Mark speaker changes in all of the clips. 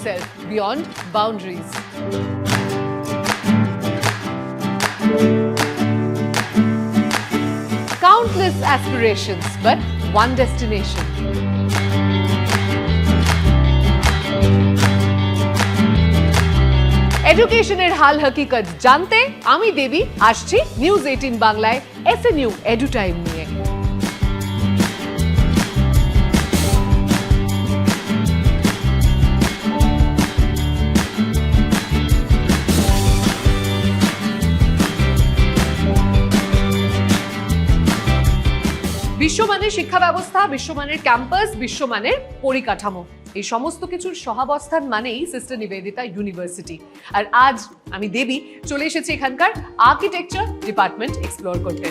Speaker 1: yourself beyond boundaries. Countless aspirations, but one destination. এডুকেশনের হাল হকিকত জানতে আমি দেবী আসছি নিউজ 18 বাংলায় SNU এডু টাইম নিয়ে। বিশ্বমানের শিক্ষা ব্যবস্থা, বিশ্বমানের ক্যাম্পাস, বিশ্বমানের পরিকাঠামো, এই সমস্ত কিছুর সহাবস্থান মানেই সিস্টার নিবেদিতা ইউনিভার্সিটি। আর আজ আমি দেবী চলে এসেছি এখানকার আর্কিটেকচার ডিপার্টমেন্ট এক্সপ্লোর করতে।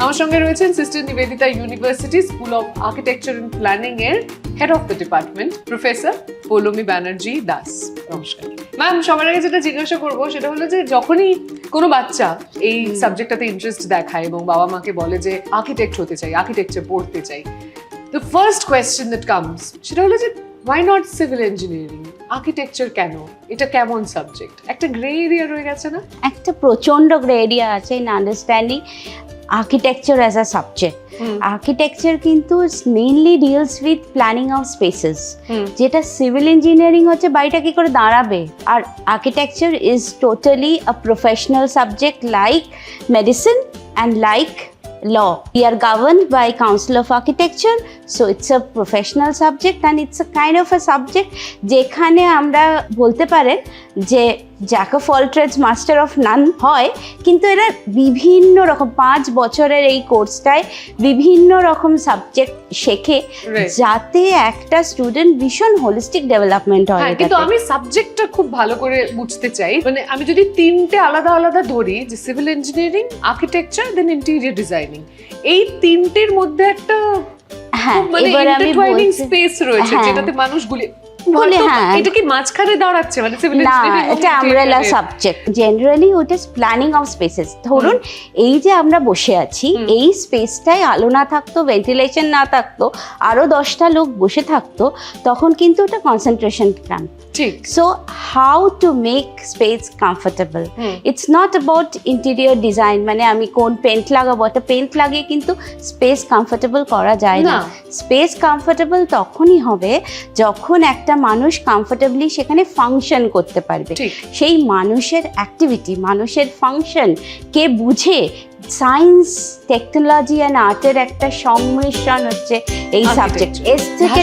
Speaker 1: আমার সঙ্গে রয়েছেন sister Nivedita university school of architecture and planning এর head of the department professor Paulami Banerjee Das. নমস্কার ম্যাম। সবার আগে যেটা জিজ্ঞাসা করবো সেটা হলো যে যখনই কোনো বাচ্চা এই সাবজেক্টটাতে ইন্টারেস্ট দেখায় এবং বাবা মাকে বলে যে আর্কিটেক্ট হতে চাই, আর্কিটেকচার পড়তে চাই, the first question that comes সেটা হলো যে why not civil engineering? Architecture কেন? এটা কেমন সাবজেক্ট? একটা গ্রে এরিয়া রয়ে গেছে না?
Speaker 2: একটা প্রচন্ড গ্রে এরিয়া আছে in understanding architecture as a subject. Architecture কিন্তু mainly deals with planning of spaces. যেটা civil engineering হচ্ছে বাড়িটা কি করে দাঁড়াবে, আর architecture is totally a professional subject like medicine and like law. We are governed by Council of Architecture, so it's a professional subject and it's a kind of a subject যেখানে আমরা বলতে পারেন যে jack of all trades master of none হয়, কিন্তু এরা বিভিন্ন রকম 5 বছরের এই কোর্সটায় বিভিন্ন রকম সাবজেক্ট শেখে যাতে একটা স্টুডেন্ট ভীষণ হোলিস্টিক ডেভেলপমেন্ট হয়।
Speaker 1: কিন্তু আমি সাবজেক্টটা খুব ভালো করে বুঝতে চাই, মানে আমি যদি তিনটে আলাদা আলাদা ধরি, যে সিভিল ইঞ্জিনিয়ারিং, আর্কিটেকচার, দেন ইন্টেরিয়র ডিজাইনিং, এই তিনটের মধ্যে একটা মানে ইন্টারটুইনিং স্পেস রয়েছে যেটাতে মানুষগুলি এটা কি মাঝখানে দাঁড়াচ্ছে, মানে সিভিল ইঞ্জিনিয়ারিং
Speaker 2: এটা আমব্রেলা সাবজেক্ট। জেনারেলি ওটা প্ল্যানিং অফ স্পেসেস। ধরুন এই যে আমরা বসে আছি, এই স্পেসটায় আলো না থাকতো, ভেন্টিলেশন না থাকতো, আরো 10টা লোক বসে থাকতো, তখন কিন্তু ওটা কনসেন্ট্রেশন ক্যাম্প।
Speaker 1: ঠিক।
Speaker 2: So how to make space comfortable, it's not about interior design, মানে আমি কোন পেন্ট লাগাবো, একটা পেন্ট লাগিয়ে কিন্তু স্পেস কমফোর্টেবল করা যায় না। স্পেস কমফোর্টেবল তখনই হবে যখন একটা মানুষ কমফোর্টেবলি সেখানে ফাংশন করতে পারবে। সেই মানুষের অ্যাক্টিভিটি, মানুষের ফাংশন কে বুঝে সায়েন্স, টেকনোলজি অ্যান্ড আর্টের একটা সংমিশ্রণ হচ্ছে এই সাবজেক্ট। এর থেকে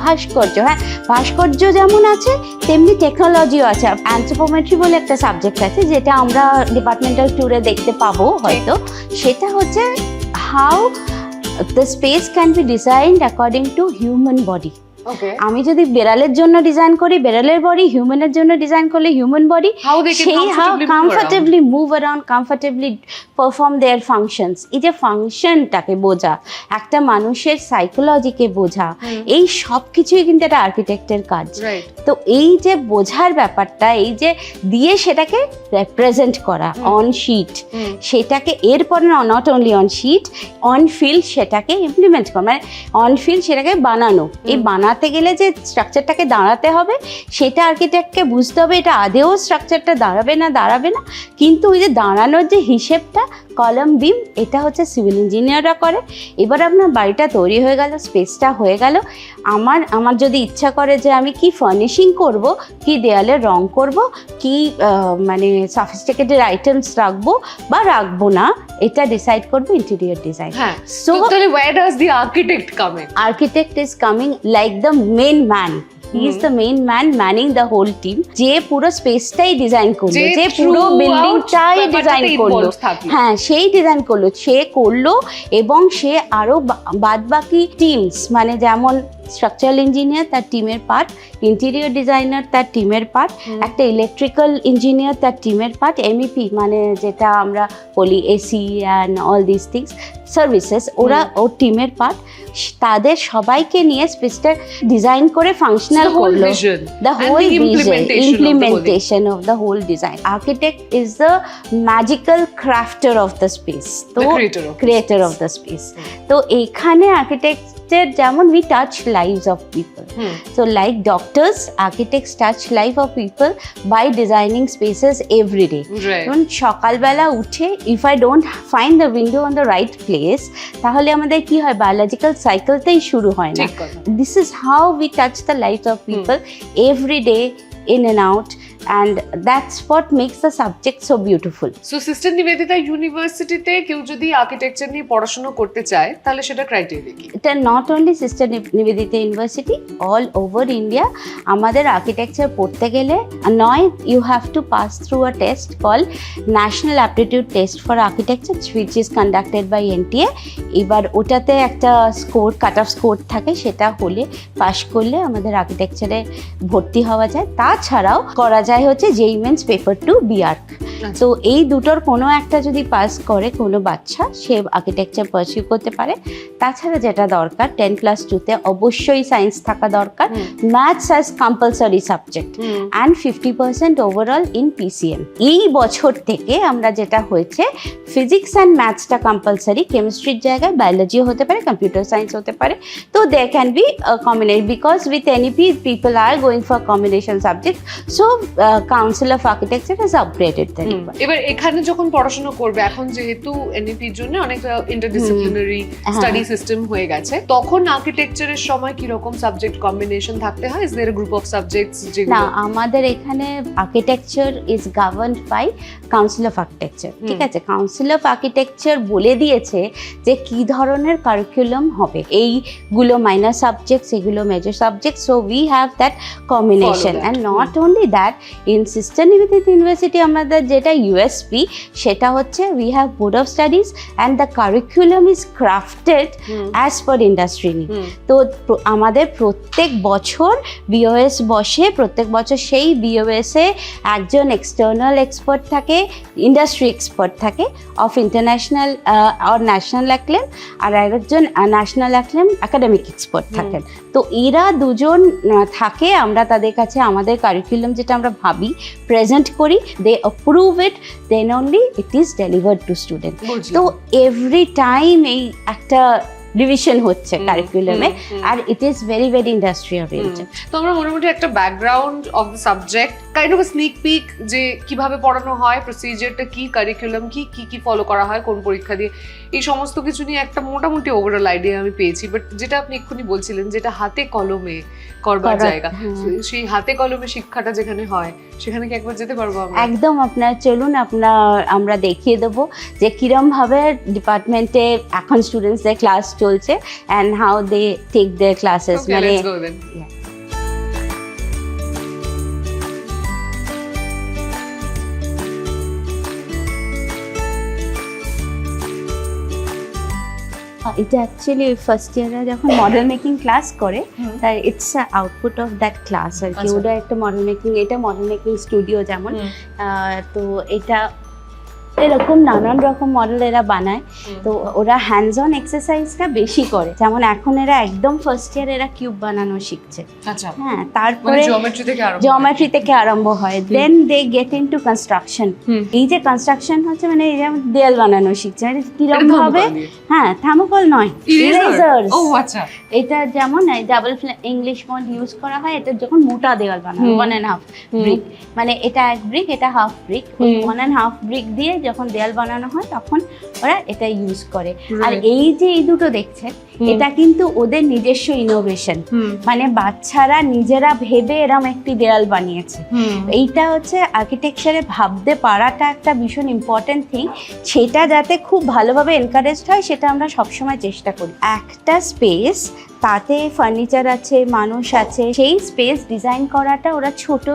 Speaker 2: ভাস্কর্য, হ্যাঁ ভাস্কর্য যেমন আছে তেমনি টেকনোলজিও আছে। অ্যানথ্রোপোমেট্রি বলে একটা সাবজেক্ট আছে যেটা আমরা ডিপার্টমেন্টাল ট্যুরে দেখতে পাবো হয়তো। সেটা হচ্ছে how the space can be designed according to human body. আমি যদি বেড়ালের জন্য ডিজাইন করি বেড়ালের বডি, হিউম্যানের জন্য ডিজাইন করলে হিউম্যান বডি, সেই how comfortably move around, comfortably perform their functions. এই যে ফাংশনটাকে বোঝা, একটা মানুষের সাইকোলজিকে বোঝা, এই সব কিছুই কিন্তু একটা আর্কিটেক্টের কাজ। তো এই যে বোঝার ব্যাপারটা, এই যে দিয়ে সেটাকে রিপ্রেজেন্ট করা অন শিট, সেটাকে এরপর not only on sheet, on field সেটাকে ইমপ্লিমেন্ট করা, মানে অন ফিল্ড সেটাকে বানানো। এই বানাতে গেলে যে স্ট্রাকচারটাকে দাঁড়াতে হবে সেটা আর্কিটেক্টকে বুঝতে হবে, এটা আদেও স্ট্রাকচারটা দাঁড়াবে না, কিন্তু ওই যে দাঁড়ানোর যে হিসেবটা, কলাম বিম, এটা হচ্ছে সিভিল ইঞ্জিনিয়াররা করে। এবার আপনার বাড়িটা তৈরি হয়ে গেল, স্পেসটা হয়ে গেল, আমার যদি ইচ্ছা করে যে আমি কি ফার্নিশিং করব, কি দেয়ালে রং করব, কি মানে সফিস্টিকেটেড আইটেমস রাখবো বা রাখবো না, এটা ডিসাইড করবে interior design.
Speaker 1: So where does the architect come in?
Speaker 2: Architect is coming like the main man. He is the main man manning the whole team. যে পুরো স্পেসটাই ডিজাইন করলো, যে পুরো বিল্ডিংটাই ডিজাইন করলো, হ্যাঁ সেই ডিজাইন করলো, সে করলো। এবং সে আরো বাদ বাকি টিমস, মানে যেমন স্ট্রাকচারাল ইঞ্জিনিয়ার তার টিমের পার্ট, ইন্টেরিয়র ডিজাইনার তার টিমের পার্ট, একটা ইলেকট্রিক্যাল ইঞ্জিনিয়ার তার টিমের পার্ট, এমইপি মানে যেটা আমরা বলি AC and all this things services, ওরা ওর টিমের পার্ট। তাদের সবাইকে নিয়ে স্পেসটা ডিজাইন করে ফাংশনাল করলো, the whole implementation of the whole design. Architect is the magical crafter of the space, তো ক্রিয়েটর অফ দ্য স্পেস। তো এখানে আর্কিটেক্টের যেমন we touch lives of people, so like doctors, architects touch life of people by designing spaces every day. যেমন সকালবেলা উঠে if I don't find the window on the right place, তাহলে আমাদের কি হয়, বায়োলজিক্যাল সাইকেলটাই শুরু হয় না। This is how we touch the lives of people every day, in and out, and that's what makes the subject so beautiful.
Speaker 1: So sister Nivedita ইউনিভার্সিটিতে কেউ যদি আর্কিটেকচার নিয়ে পড়াশোনা করতে চায় তাহলে সেটা ক্রাইটেরিয়া কি?
Speaker 2: এটা not only Sister Nivedita University, all over India আমাদের আর্কিটেকচার পড়তে গেলে নয়, you have to pass through a test call national aptitude test for architecture which is conducted by NTA. এবার ওটাতে একটা স্কোর, কাট অফ স্কোর থাকে, সেটা হলে পাস করলে আমাদের আর্কিটেকচারে ভর্তি হওয়া যায়। তাছাড়াও করা যায় হচ্ছে জেইই মেন্স পেপার 2 বিআর্ক। তো এই দুটোর কোনো একটা যদি পাস করে কোনো বাচ্চা, সে আর্কিটেকচার পারসিউ করতে পারে। তাছাড়া যেটা দরকার 10+2-তে অবশ্যই সায়েন্স থাকা দরকার, maths as compulsory subject and 50% overall in PCM. এই বছর থেকে আমরা যেটা হয়েছে, ফিজিক্স অ্যান্ড ম্যাথসটা কম্পালসারি, কেমিস্ট্রির জায়গায় বায়োলজিও হতে পারে, কম্পিউটার সায়েন্স হতে পারে। তো they can be combined because with NEP people are going for combination subject, so council of architecture has upgraded that.
Speaker 1: এবার এখানে যখন পড়াশোনা করবে, এখন যেহেতু এনইপির জন্য অনেকটা ইন্টারডিসিপ্লিনারি স্টাডি সিস্টেম হয়ে গেছে, তখন আর্কিটেকচারের সময় কি রকম সাবজেক্ট কম্বিনেশন থাকতে হয়? Is there group of subjects যেগুলো?
Speaker 2: না, আমাদের এখানে architecture is governed by council of architecture. ঠিক আছে, কাউন্সিল অফ আর্কিটেকচার বলে দিয়েছে যে কি ধরনের কারিকুলাম হবে, এইগুলো মাইনর সাবজেক্টস, এগুলো major subjects, so we have that combination. And not only that, in sister Nivedita university আমাদের যেটা ইউএসপি, সেটা হচ্ছে we have board of studies and the curriculum is crafted as per industry need. তো আমাদের প্রত্যেক বছর BOS বসে, প্রত্যেক বছর সেই বিওএসে একজন এক্সটার্নাল এক্সপার্ট থাকে, ইন্ডাস্ট্রি এক্সপার্ট থাকে অফ ইন্টারন্যাশনাল আর ন্যাশনাল অ্যাক্লেম, আর একজন ন্যাশনাল অ্যাক্লেম একাডেমিক এক্সপার্ট থাকেন। তো এরা দুজন থাকে, আমরা তাদের কাছে আমাদের কারিকুলাম যেটা আমরা ভাবি প্রেজেন্ট করি, they approve it, then only it is delivered to student. তো এভরি টাইম এই একটা রিভিশন হচ্ছে কারিকুলামে, আর it is very very industry oriented.
Speaker 1: তো আমরা মোটামুটি একটা background of the subject, kind of sneak peek, যে কিভাবে পড়ানো হয়, প্রসিজারটা কি, কারিকুলাম কি, কি কি ফলো করা হয়, কোন পরীক্ষা দিয়ে, এই সমস্ত কিছু নিয়ে একটা মোটামুটি ওভারঅল আইডিয়া আমি পেয়েছি। বাট যেটা আপনি এক্ষুনি বলছিলেন, যেটা হাতে কলমে করবার জায়গা, সেই হাতে কলমে শিক্ষাটা যেখানে হয়, সেখানে কি একবার যেতে পারবো আমরা?
Speaker 2: একদম, আপনার চলুন, আমরা দেখিয়ে দেবো যে কিরম ভাবে ডিপার্টমেন্টে এখন স্টুডেন্টসদের ক্লাস চলছে and how they take their classes.
Speaker 1: Okay, let's go then.
Speaker 2: Yeah. এটা অ্যাকচুয়ালি ফার্স্ট ইয়ারে যখন মডেল মেকিং ক্লাস করে, তাই it's a output of that class আর কি। ওটা একটা মডেল মেকিং, এটা মডেল মেকিং স্টুডিও যেমন, তো এটা এরকম নানান রকম মডেল এরা বানায়। তো ওরা হ্যান্ডস অন এক্সারসাইজটা বেশি করে, যেমন এখন এরা একদম ফার্স্ট ইয়ার এরা কিউব বানানো শিখছে। হ্যাঁ, তারপরে জিওমেট্রি থেকে আরম্ভ হয়, দেন দে গেট ইনটু কনস্ট্রাকশন। এই যে কনস্ট্রাকশন হচ্ছে, মানে এই যেমন দেয়াল বানানো শিখছে, মানে কিরকম ভাবে, হ্যাঁ থার্মোকল নয়, ইরেজার্স। এটা যেমন ডাবল ইংলিশ মোড ইউজ করা হয়, এটা যখন মোটা দেওয়াল বানানো 1.5 ব্রিক, মানে এটা 1 ব্রিক, এটা হাফ ব্রিক, 1.5 ব্রিক দিয়ে যখন দেয়াল বানানো হয় তখন ওরা এটা ইউজ করে। আর এই যে এই দুটো দেখছেন, এটা কিন্তু ওদের নিজস্ব ইনোভেশন, মানে বাচ্চারা নিজেরা ভেবে এরম একটি দেয়াল বানিয়েছে। এইটা হচ্ছে আর্কিটেকচারে ভাবতে পারাটা একটা ভীষণ ইম্পর্টেন্ট থিং, সেটা যাতে খুব ভালোভাবে এনকারেজড হয় সেটা আমরা সবসময় চেষ্টা করি। একটা স্পেস, তাতে ফার্নিচার আছে, মানুষ আছে, সেই স্পেস ডিজাইন করাটা ওরা ছোট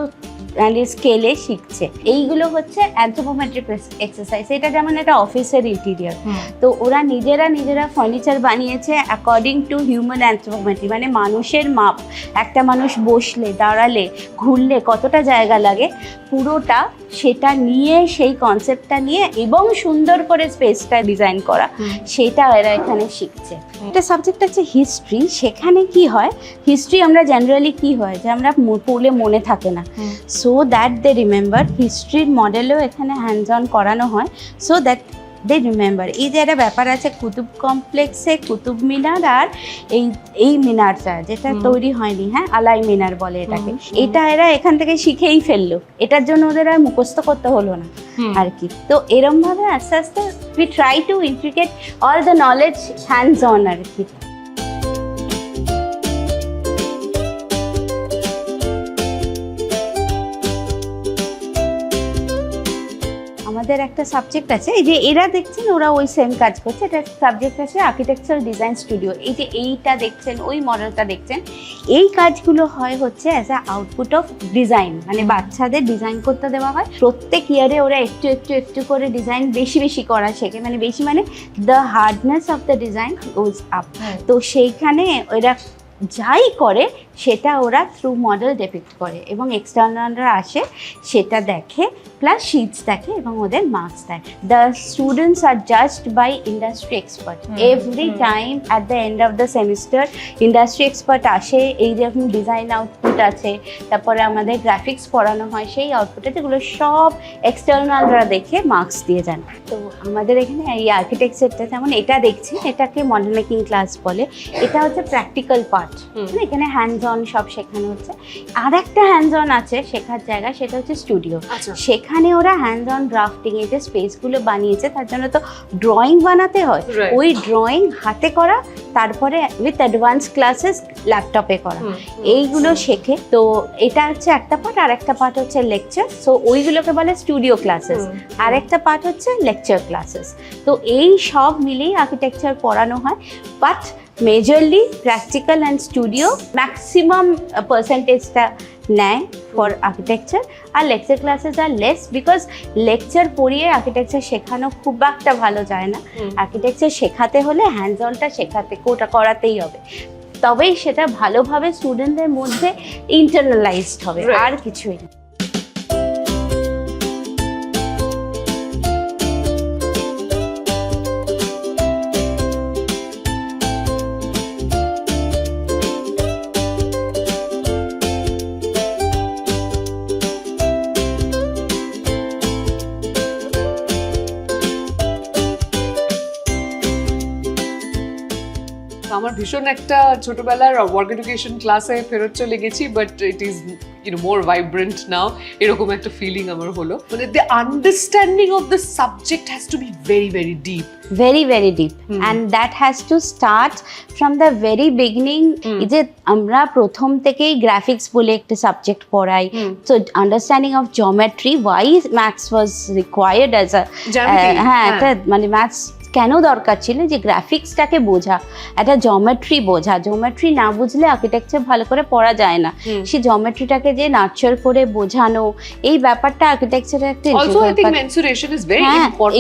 Speaker 2: মানে স্কেলে শিখছে। এইগুলো হচ্ছে অ্যানথ্রোপোমেট্রিক এক্সারসাইজ। এটা যেমন একটা অফিসের ইন্টেরিয়র, তো ওরা নিজেরা ফার্নিচার বানিয়েছে অ্যাকর্ডিং টু হিউম্যান অ্যানথ্রোপোমেট্রি, মানে মানুষের মাপ। একটা মানুষ বসলে, দাঁড়ালে, ঘুরলে কতটা জায়গা লাগে, পুরোটা সেটা নিয়ে, সেই কনসেপ্টটা নিয়ে এবং সুন্দর করে স্পেসটা ডিজাইন করা, সেটা এরা এখানে শিখছে। একটা সাবজেক্ট আছে হিস্ট্রি। সেখানে কি হয়, হিস্ট্রি আমরা জেনারেলি কি হয় যে আমরা পড়লে মনে থাকে না, সো দ্যাট দে রিমেম্বার। হিস্ট্রির মডেলেও এখানে হ্যান্ডস অন করানো হয়, সো দ্যাট দে রিমেম্বার। এই যে একটা ব্যাপার আছে কুতুব কমপ্লেক্সে, কুতুব মিনার আর এই মিনারটা যেটা তৈরি হয়নি, হ্যাঁ, আলাই মিনার বলে এটাকে, এটা এরা এখান থেকে শিখেই ফেললো। এটার জন্য ওদের আর মুখস্থ করতে হলো না আর কি। তো এরম ভাবে আস্তে আস্তে we try to intricate all the knowledge hands on আর কি। আমাদের একটা সাবজেক্ট আছে, এই যে এরা দেখছেন ওরা ওই সেম কাজ করছে। এটা সাবজেক্ট আছে আর্কিটেকচারাল ডিজাইন স্টুডিও। এই যে এইটা দেখছেন, ওই মডেলটা দেখছেন, এই কাজগুলো হয় হচ্ছে as a output of design, মানে বাচ্চাদের ডিজাইন করতে দেওয়া হয়। প্রত্যেক ইয়ারে ওরা একটু করে ডিজাইন বেশি করা শেখে, মানে বেশি মানে the hardness of the design goes up. তো সেইখানে ওরা যাই করে সেটা ওরা থ্রু মডেল ডেপিক্ট করে এবং এক্সটার্নালরা আসে, সেটা দেখে, প্লাস শিটস দেখে এবং ওদের মার্কস দেয়। The students are judged by industry expert every time. At the end of the semester industry expert আসে। এই যেরকম ডিজাইন আউটপুট আছে, তারপরে আমাদের গ্রাফিক্স পড়ানো হয়, সেই আউটপুটে যেগুলো সব এক্সটার্নালরা দেখে মার্কস দিয়ে যান। তো আমাদের এখানে এই আর্কিটেকচারটা যেমন এটা দেখছি, এটাকে মডেল মেকিং ক্লাস বলে। এটা হচ্ছে প্র্যাকটিক্যাল পার্ট, এখানে হ্যান্ডস অন সব শেখানো হচ্ছে। আর একটা হ্যান্ডস অন আছে শেখার জায়গা, সেটা হচ্ছে স্টুডিও। সেখানে ওরা হ্যান্ডস অন ড্রাফটিং, এই যে স্পেসগুলো বানিয়েছে তার জন্য তো ড্রয়িং বানাতে হয়, ওই ড্রয়িং হাতে করা, তারপরে উইথ অ্যাডভান্স ক্লাসেস ল্যাপটপে করা, এইগুলো শেখে। তো এটা হচ্ছে একটা পার্ট। আর একটা পার্ট হচ্ছে লেকচার, সো ওইগুলোকে বলে স্টুডিও ক্লাসেস। আর একটা পার্ট হচ্ছে লেকচার ক্লাসেস। তো এই সব মিলেই আর্কিটেকচার পড়ানো হয়, but majorly practical and studio maximum পার্সেন্টেজটা নেয় ফর আর্কিটেকচার। আর lecture classes are less, because lecture পড়িয়ে আর্কিটেকচার শেখানো খুব একটা ভালো যায় না। আর্কিটেকচার শেখাতে হলে হ্যান্ডস অনটা করাতেই হবে, তবেই সেটা ভালোভাবে স্টুডেন্টদের মধ্যে ইন্টারনালাইজড হবে, আর কিছুই না।
Speaker 1: আমার ভীষণ একটা ছোটবেলার ওয়ার্ক এডুকেশন ক্লাসে ফেরত চলে গেছি, but it is more vibrant now, এরকম একটা ফিলিং আমার হলো। মানে the understanding of the subject has to be very deep,
Speaker 2: very deep, and that has to start from the very beginning. এই যে আমরা প্রথম থেকেই গ্রাফিক্স বলে একটা সাবজেক্ট পড়াই, so understanding of geometry, why maths was required as a হ্যাঁ একটা মানে ম্যাথস কেন দরকার ছিল, যে গ্রাফিক্সটাকে বোঝা, একটা জমেট্রি বোঝা। জমেট্রি না বুঝলে আর্কিটেকচার ভালো করে পড়া যায় না। সেই জমেট্রিটাকে যে নার্চার করে বোঝানো, এই ব্যাপারটা আর্কিটেকচারের একটা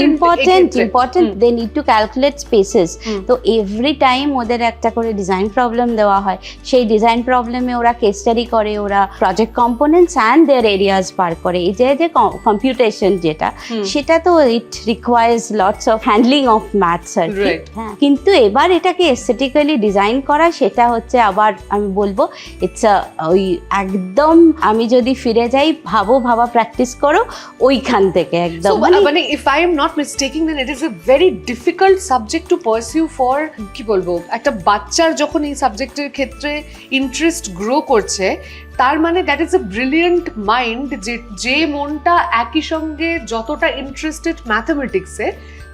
Speaker 2: important. They need to calculate spaces. তো এভরি টাইম ওদের একটা করে ডিজাইন প্রবলেম দেওয়া হয়, সেই ডিজাইন প্রবলেমে ওরা কেস স্টাডি করে, ওরা project components and their areas বার করে। এই যে কম্পিউটেশন যেটা, সেটা তো it requires lots of handling of maths আর কি। হ্যাঁ, কিন্তু এবার এটাকে এস্থেটিক্যালি ডিজাইন করা, সেটা হচ্ছে আবার আমি বলবো ইটস ওই একদম, আমি যদি ফিরে যাই, ভাবা প্র্যাকটিস করো ওইখান থেকে একদম।
Speaker 1: মানে if I am not mistaking, then it is a very difficult subject to pursue for, কি বলবো, একটা বাচ্চার যখন এই সাবজেক্টের ক্ষেত্রে ইন্টারেস্ট গ্রো করছে, তার মানে that is a brilliant mind, যে মনটা একই সঙ্গে যতটা ইন্টারেস্টেড ম্যাথমেটিক্সে,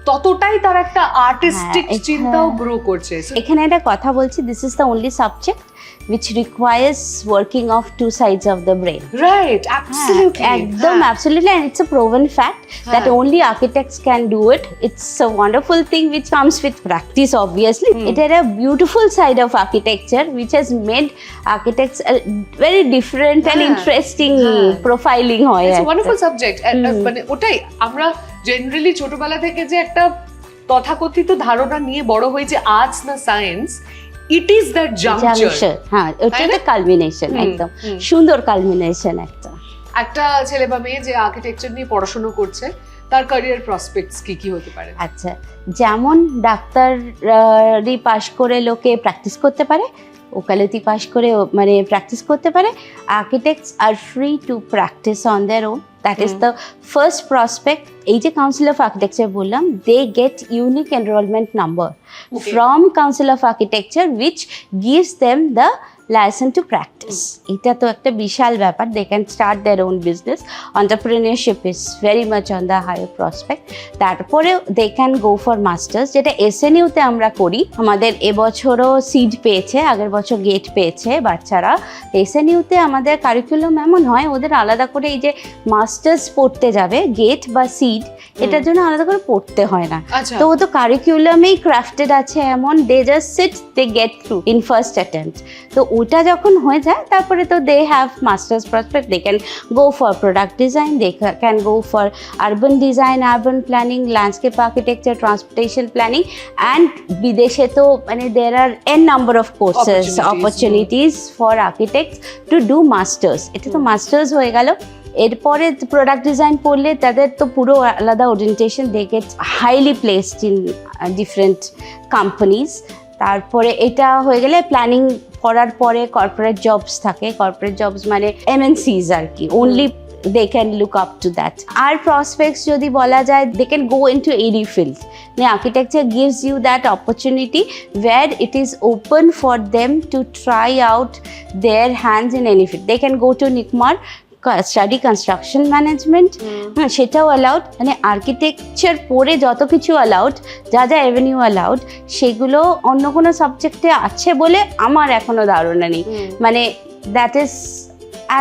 Speaker 1: ততটাই তার একটা আর্টিস্টিক চিন্তাও গ্রো করছে।
Speaker 2: এখানে একটা কথা বলছি, this is the only subject which requires working of two sides of the brain.
Speaker 1: Right, absolutely.
Speaker 2: একদম absolutely, and it's a proven fact that only architects can do it. It's a wonderful thing which comes with practice, obviously. It had a beautiful side of architecture which has made architects a very different and interesting profiling হয়
Speaker 1: It's a
Speaker 2: একটা।
Speaker 1: wonderful subject. মানে ওটাই আমরা generally ছোটবেলা থেকে যে একটা তথাকথিত ধারণা নিয়ে বড় হই যে আর্টস না science, it is that juncture.
Speaker 2: হ্যাঁ, ওটা তো কালমিনেশন, একদম সুন্দর কালমিনেশন একটা।
Speaker 1: একটা ছেলে বা মেয়ে যে আর্কিটেকচার নিয়ে পড়াশোনা করছে তার ক্যারিয়ার প্রসপেক্টস কি কি হতে পারে?
Speaker 2: আচ্ছা, যেমন ডাক্তারি পাশ করে লোকে প্র্যাকটিস করতে পারে, ওকালতি পাশ করে মানে প্র্যাকটিস করতে পারে, architects are free to practise on their own. That is the first prospect. এই যে কাউন্সিল অফ আর্কিটেকচার বললাম, they get unique enrolment number from council of architecture which gives them the licence to practise. এটা তো একটা বিশাল ব্যাপার। They can start their own business. Entrepreneurship is very much on the higher prospect. তারপরে they can go for masters, যেটা SNU-তে আমরা করি। আমাদের এবছরও সিড পেয়েছে, আগের বছর গেট পেয়েছে বাচ্চারা। SNU-তে আমাদের কারিকুলাম এমন হয়, ওদের আলাদা করে এই যে মাস্টার্স পড়তে যাবে, গেট বা সিড, এটার জন্য আলাদা করে পড়তে হয় না। তো ও তো কারিকুলামেই ক্রাফটেড আছে এমন, they just sit, they get through in first attempt. তো ওটা যখন হয়ে যায় তারপরে তো they have masters prospect. They can go for product design, they can go for urban design, urban planning, landscape architecture, transportation planning, and বিদেশে তো মানে there are n number of courses, opportunities for architects to do masters. এটা তো masters হয়ে গেল। এরপরে product design পড়লে তাদের তো পুরো আলাদা orientation, they get highly placed in different companies. তারপরে এটা হয়ে গেলে প্ল্যানিং করার পরে কর্পোরেট জবস থাকে। কর্পোরেট জবস মানে MNCs আর কি, only they can look up to that. Our prospects যদি বলা যায়, they can go into any field. The architecture gives you that opportunity where it is open for them to try out their hands in any field. They can go to NICMAR, study construction management, হ্যাঁ সেটাও allowed. মানে architecture পড়ে যত কিছু allowed, যা যা avenue allowed, সেগুলো অন্য কোনো সাবজেক্টে আছে বলে আমার এখনো ধারণা নেই। মানে that is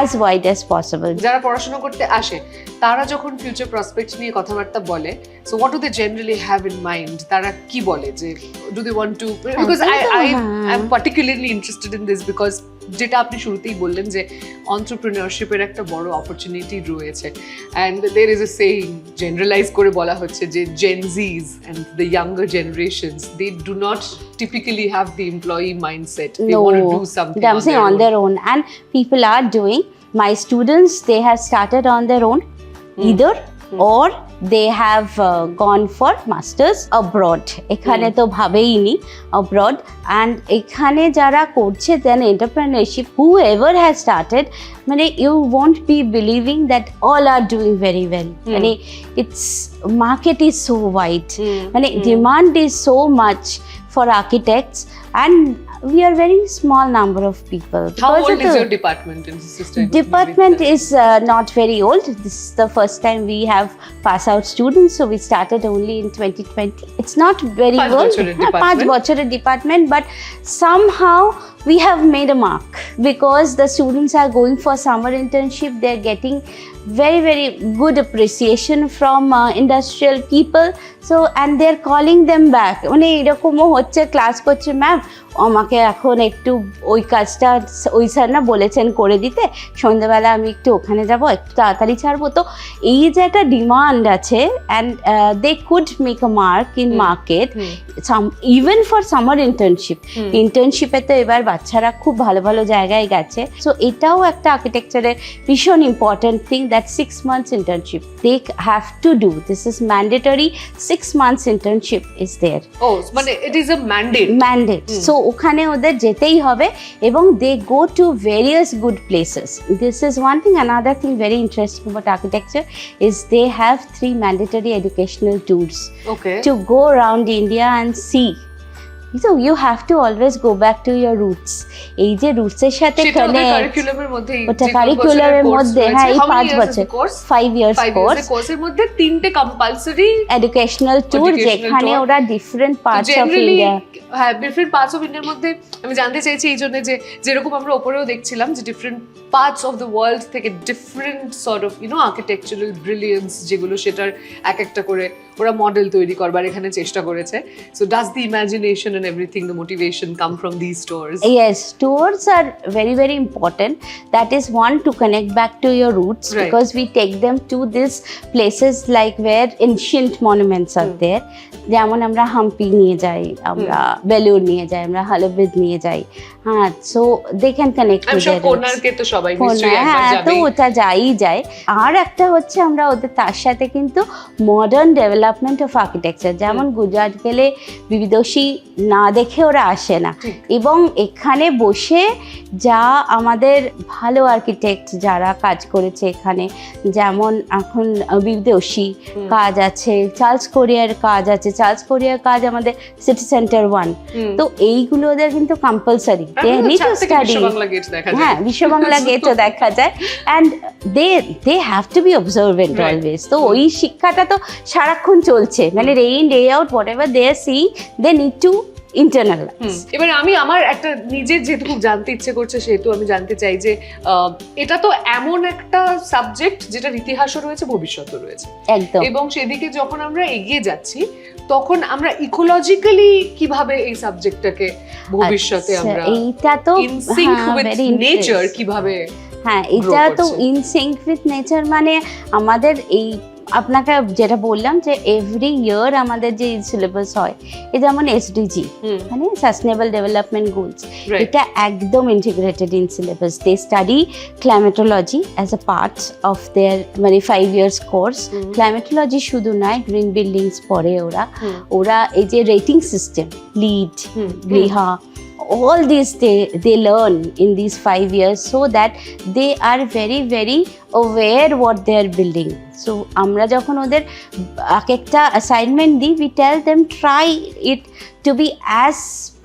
Speaker 2: as wide as possible.
Speaker 1: যারা পড়াশোনা করতে আসে তারা যখন ফিউচার প্রসপেক্ট নিয়ে কথাবার্তা বলে, so what do they generally have in mind? তারা কি বলে যে do they want to, because I am particularly interested in this, because যেটা আপনি শুরুতেই বললেন যে এন্টারপ্রেনিয়রশিপের একটা বড় অপরচুনিটি রয়েছে, and there is a saying, generalise করে বলা হচ্ছে যে Gen Zs and the younger generations, they do not typically have the employee mindset. They want to do something
Speaker 2: on their own, and people are doing. My students, they have started on their own, either or they have gone for masters abroad. এখানে তো ভাবেইনি abroad, and এখানে যারা করছে then entrepreneurship, whoever has started, মানে you won't be believing that all are doing very well. মানে its market is so wide, মানে demand is so much for architects, and we are very small number of people.
Speaker 1: How old is your department in Sister?
Speaker 2: Department is not very old. This is the first time we have pass out students, so we started only in 2020. It's not very old. 5 বছরের department, but somehow we have made a mark because the students are going for summer internship. They're getting very, very good appreciation from industrial people. So, and they're calling them back. মানে এরকমও হচ্ছে, class করছে, ma'am আমাকে এখন একটু ওই কাজটা ওই স্যার না বলেছেন করে দিতে, সন্ধ্যাবেলা আমি একটু ওখানে যাবো, একটু তাড়াতাড়ি ছাড়বো। তো এই যে একটা ডিমান্ড আছে, and they could make a mark in market, even for summer internship. ইন্টার্নশিপে তো এবার বাচ্চারা খুব ভালো ভালো জায়গায় গেছে। সো এটাও একটা আর্কিটেকচারের ভীষণ important thing, that 6 months internship they have to do. This is mandatory. 6 months internship is there.
Speaker 1: Oh, মানে it is a mandate.
Speaker 2: So ওখানে ওদের যেতেই হবে, এবং they go to various good places. This is one thing. Another thing very interesting about architecture is they have 3 mandatory educational tours
Speaker 1: to
Speaker 2: go around India and see So you have to always go back to your roots. এই যে roots এর সাথে
Speaker 1: কারিকুলামের মধ্যে
Speaker 2: ওটা কারিকুলামের মধ্যে হ্যাঁ এই 5 বছর 5 ইয়ার্স কোর্স
Speaker 1: কোর্সের মধ্যে 3টে কম্পালসরি
Speaker 2: এডুকেশনাল ট্যুর যেখানে ওরা ডিফারেন্ট পার্টস অফ ইন্ডিয়া
Speaker 1: হ্যাঁ ডিফারেন্ট পার্টস অফ ইন্ডিয়ার মধ্যে আমি জানতে চাইছি এই জন্য যে যেরকম আমরা উপরেও দেখছিলাম যে different parts of the world থেকে different sort of architectural brilliance যেগুলো সেটার এক একটা করে ওরা মডেল তৈরি করবার এখানে চেষ্টা করেছে so does the imagination and everything, the motivation come from these tours?
Speaker 2: Yes, tours are very, very important. That is one to connect back to your roots because we take them to these places like where ancient monuments are there. যেমন আমরা হাম্পি নিয়ে যাই, আমরা বেলুর নিয়ে যাই, আমরা হালবিদ নিয়ে যাই, হ্যাঁ so they can connect to their
Speaker 1: কোনার্কে তো সবাই নিশ্চয়ই একবার যাবে
Speaker 2: তো ওটা যাই যায় আর একটা হচ্ছে আমরা ওদের তার সাথে কিন্তু মডার্ন ডেভেলপমেন্ট অফ আর্কিটেকচার যেমন গুজরাট গেলে বিবিধশী না দেখে ওরা আসে না এবং এখানে বসে যা আমাদের ভালো আর্কিটেক্ট যারা কাজ করেছে এখানে যেমন এখন বিবিধশী কাজ আছে চার্লস কোরিয়ার কাজ আছে চার্লস কোরিয়ার কাজ আমাদের সিটি সেন্টার 1 তো এইগুলো ওদের কিন্তু compulsory they need to study হ্যাঁ বিশ্ব বাংলা গেটও দেখা যায় and they have to be observant always তো ওই শিক্ষাটা তো সারাক্ষণ চলছে মানে day in day out whatever they are seeing they need to internalise
Speaker 1: এবার আমি আমার একটা নিজের যেটুকু জানতে ইচ্ছে করছে সেহেতু আমি জানতে চাই যে এটা তো এমন একটা সাবজেক্ট যেটার ইতিহাসও রয়েছে ভবিষ্যৎও রয়েছে
Speaker 2: একদম
Speaker 1: এবং সেদিকে যখন আমরা এগিয়ে যাচ্ছি তখন আমরা ইকোলজিক্যালি কিভাবে এই সাবজেক্টটাকে ভবিষ্যতে আমরা
Speaker 2: এইটা তো
Speaker 1: ইন সিঙ্ক উইথ নেচার কিভাবে
Speaker 2: হ্যাঁ এটা তো ইন সিঙ্ক উইথ নেচার মানে আমাদের এই আপনাকে যেটা বললাম যে এভরি ইয়ার আমাদের যে সিলেবাস হয় এই যেমন এসডিজি মানে সাস্টেনেবল ডেভেলপমেন্ট গোলস এটা একদম integrated in syllabus they study climatology as a part of their মানে 5 ইয়ার্স কোর্স ক্লাইমেটোলজি শুধু নয় গ্রিন বিল্ডিংস পড়ে ওরা এই যে রেটিং সিস্টেম লিড গৃহা all these they learn in these 5 years so that they are very very aware what they are building so আমরা যখন ওদের একটা অ্যাসাইনমেন্ট দিই we tell them try it to be as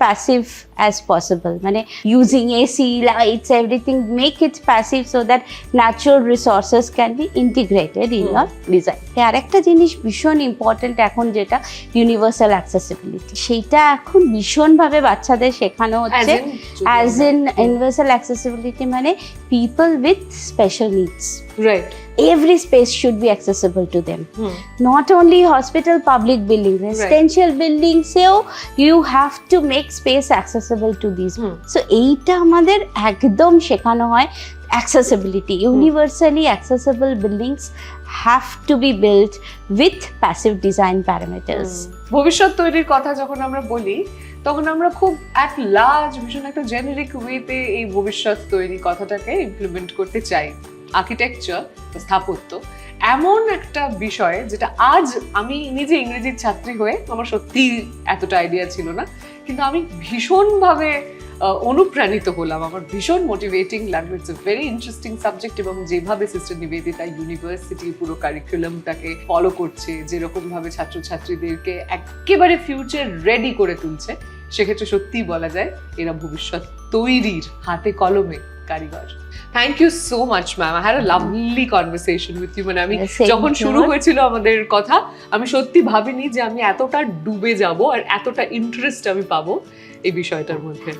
Speaker 2: passive as possible মানে using AC lights everything make it passive so that natural resources can be integrated in your design আর একটা জিনিস ভীষণ important এখন যেটা ইউনিভার্সাল অ্যাক্সেসিবিলিটি সেইটা এখন ভীষণভাবে বাচ্চাদের শেখানো হচ্ছে অ্যাজ ইন ইউনিভার্সাল অ্যাক্সেসিবিলিটি মানে people with special needs
Speaker 1: right
Speaker 2: every space should be accessible to them not only hospital public buildings residential buildings so you have to make space accessible to these so এইটা আমাদের একদম শেখানো হয় accessibility universally accessible buildings have to be built with passive design parameters
Speaker 1: ভবিষ্যৎ তৈরির কথা যখন আমরা বলি তখন আমরা খুব এক লার্জ ভীষণ একটা জেনারিক ওয়েতে এই ভবিষ্যৎ তৈরি কথাটাকে ইমপ্লিমেন্ট করতে চাই আর্কিটেকচার স্থাপত্য এমন একটা বিষয় যেটা আজ আমি নিজে ইংরেজির ছাত্রী হয়ে আমার সত্যি এতটা আইডিয়া ছিল না কিন্তু আমি ভীষণভাবে অনুপ্রাণিত হলাম আমার ভীষণ মোটিভেটিং লাগলো it's a very interesting subject এবং যেভাবে সিস্টার নিবেদিতা ইউনিভার্সিটি পুরো কারিকুলামটাকে ফলো করছে যেরকম ভাবে ছাত্রছাত্রীদেরকে একেবারে ফিউচার রেডি করে তুলছে সেক্ষেত্রে সত্যিই বলা যায় এরা ভবিষ্যৎ তৈরির হাতে কলমে কারিগর thank you so much ma'am I had a lovely conversation with you মানে আমি যখন শুরু হয়েছিল আমাদের কথা আমি সত্যি ভাবিনি যে আমি এতটা ডুবে যাব আর এতটা ইন্টারেস্ট আমি পাবো এই বিষয়টার মধ্যে